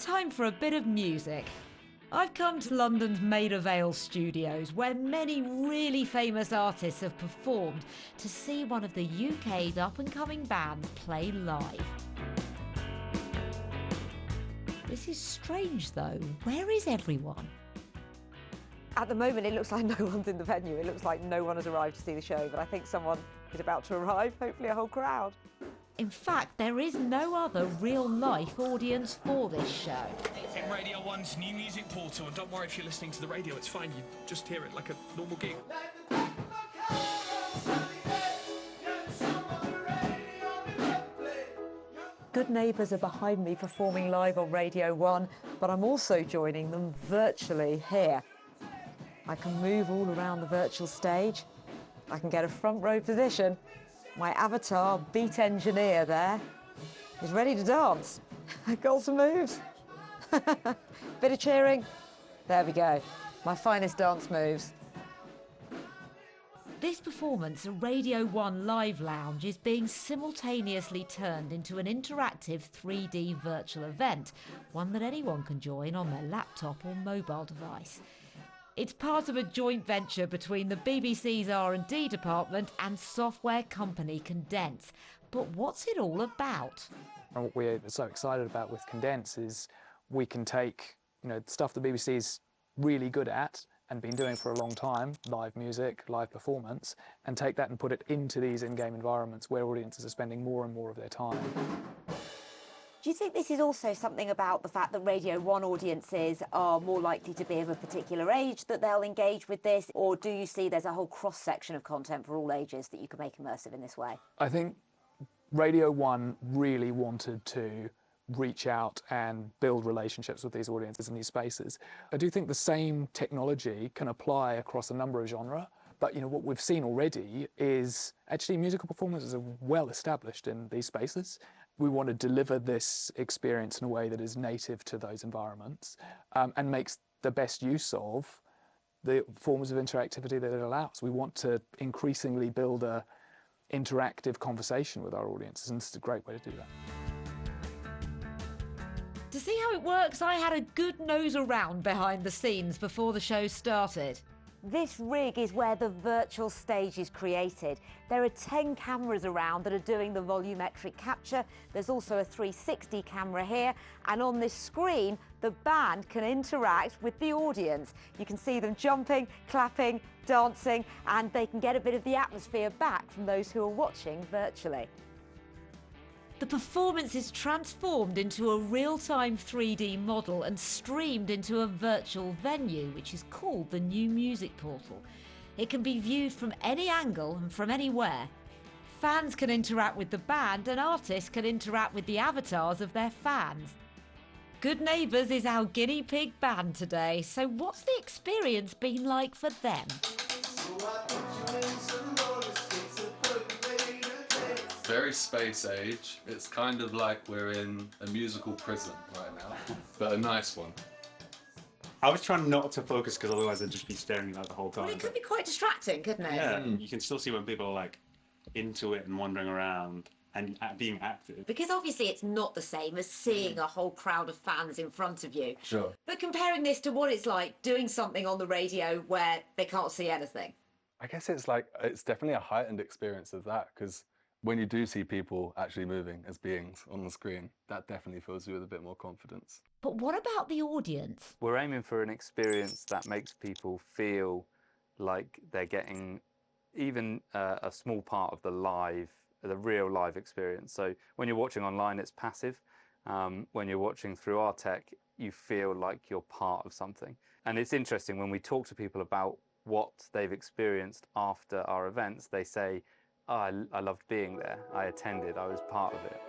time for a bit of music. I've come to London's Maida Vale studios, where many really famous artists have performed, to see one of the UK's up-and-coming bands play live. This is strange though. Where is everyone? At the moment, it looks like no one's in the venue. It looks like no one has arrived to see the show, but I think someone is about to arrive, hopefully a whole crowd. In fact, there is no other real-life audience for this show. In Radio 1's new music portal, and don't worry if you're listening to the radio, it's fine, you just hear it like a normal gig. Good Neighbours are behind me performing live on Radio 1, but I'm also joining them virtually here. I can move all around the virtual stage. I can get a front row position. My avatar beat engineer there is ready to dance. Got some moves. Bit of cheering. There we go. My finest dance moves. This performance at Radio 1 Live Lounge is being simultaneously turned into an interactive 3D virtual event, one that anyone can join on their laptop or mobile device. It's part of a joint venture between the BBC's R&D department and software company Condense. But what's it all about? And what we're so excited about with Condense is we can take, stuff the BBC's really good at and been doing for a long time, live music, live performance, and take that and put it into these in-game environments where audiences are spending more and more of their time. Do you think this is also something about the fact that Radio 1 audiences are more likely to be of a particular age that they'll engage with this? Or do you see there's a whole cross-section of content for all ages that you can make immersive in this way? I think Radio 1 really wanted to reach out and build relationships with these audiences in these spaces. I do think the same technology can apply across a number of genres. But what we've seen already is actually musical performances are well established in these spaces. We want to deliver this experience in a way that is native to those environments and makes the best use of the forms of interactivity that it allows. We want to increasingly build a interactive conversation with our audiences, and this is a great way to do that. To see how it works, I had a good nose around behind the scenes before the show started. This rig is where the virtual stage is created. There are 10 cameras around that are doing the volumetric capture. There's also a 360 camera here, and on this screen, the band can interact with the audience. You can see them jumping, clapping, dancing, and they can get a bit of the atmosphere back from those who are watching virtually. The performance is transformed into a real-time 3D model and streamed into a virtual venue, which is called the New Music Portal. It can be viewed from any angle and from anywhere. Fans can interact with the band and artists can interact with the avatars of their fans. Good Neighbours is our guinea pig band today, so what's the experience been like for them? Very space age. It's kind of like we're in a musical prison right now, but a nice one. I was trying not to focus because otherwise I'd just be staring at that the whole time. Well, it could be quite distracting, couldn't it? Yeah, you can still see when people are like into it and wandering around and being active. Because obviously it's not the same as seeing a whole crowd of fans in front of you. Sure. But comparing this to what it's like doing something on the radio where they can't see anything. I guess it's definitely a heightened experience of that, because when you do see people actually moving as beings on the screen, that definitely fills you with a bit more confidence. But what about the audience? We're aiming for an experience that makes people feel like they're getting even a small part of the real live experience. So when you're watching online, it's passive. When you're watching through our tech, you feel like you're part of something. And it's interesting, when we talk to people about what they've experienced after our events, they say, oh, I loved being there. I attended. I was part of it.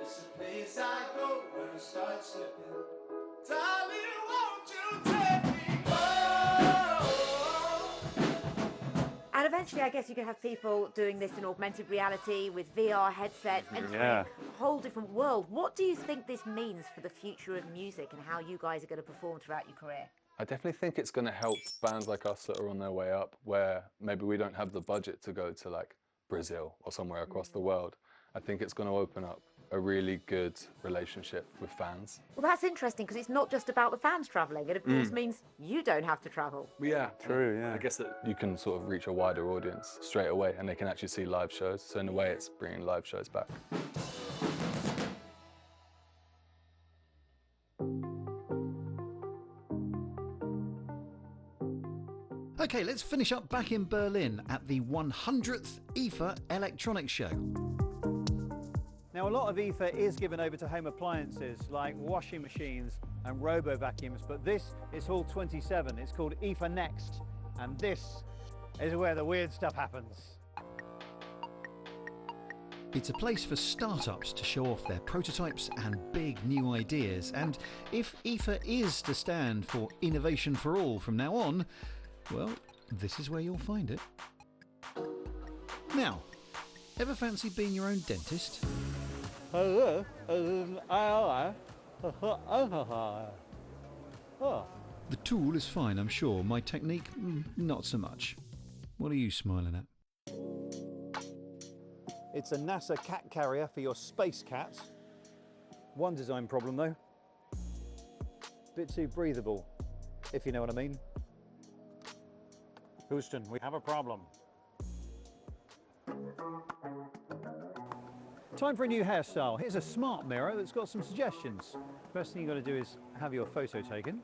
And eventually, I guess you can have people doing this in augmented reality with VR headsets, entering a whole different world. What do you think this means for the future of music and how you guys are going to perform throughout your career? I definitely think it's going to help bands like us that are on their way up, where maybe we don't have the budget to go to like Brazil or somewhere across the world. I think it's going to open up a really good relationship with fans. Well, that's interesting because it's not just about the fans travelling. It, of course, means you don't have to travel. Yeah, True, yeah. I guess that you can sort of reach a wider audience straight away and they can actually see live shows. So in a way, it's bringing live shows back. Okay, let's finish up back in Berlin at the 100th IFA Electronics Show. Now, a lot of IFA is given over to home appliances like washing machines and robo-vacuums, but this is Hall 27. It's called IFA Next, and this is where the weird stuff happens. It's a place for startups to show off their prototypes and big new ideas, and if IFA is to stand for Innovation for All from now on, well, this is where you'll find it. Now, ever fancy being your own dentist? Oh. The tool is fine, I'm sure. My technique, not so much. What are you smiling at? It's a NASA cat carrier for your space cats. One design problem though. Bit too breathable, if you know what I mean. Houston, we have a problem. Time for a new hairstyle. Here's a smart mirror that's got some suggestions. First thing you've got to do is have your photo taken.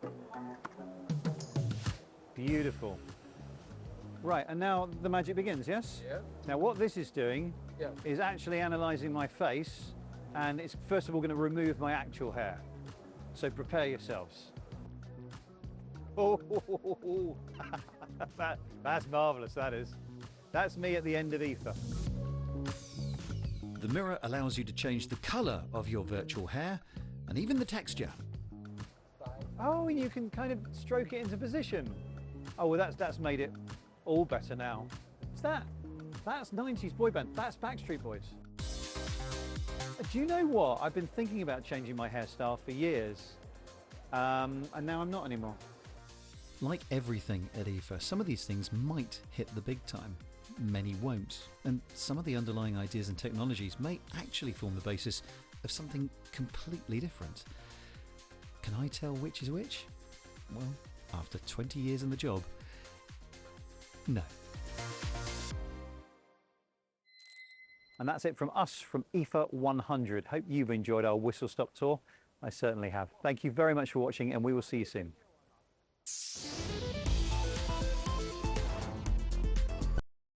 Beautiful. Right, and now the magic begins, yes? Yeah. Now what this is doing Yeah. is actually analysing my face, and it's first of all going to remove my actual hair. So prepare yourselves. Oh, that's marvellous, that is. That's me at the end of IFA. The mirror allows you to change the colour of your virtual hair and even the texture. Oh, you can kind of stroke it into position. Oh, well, that's made it all better now. That's 90s boy band. That's Backstreet Boys. Do you know what? I've been thinking about changing my hairstyle for years, and now I'm not anymore. Like everything at IFA, some of these things might hit the big time. Many won't. And some of the underlying ideas and technologies may actually form the basis of something completely different. Can I tell which is which? Well, after 20 years in the job, no. And that's it from us from IFA 100. Hope you've enjoyed our whistle-stop tour. I certainly have. Thank you very much for watching, and we will see you soon.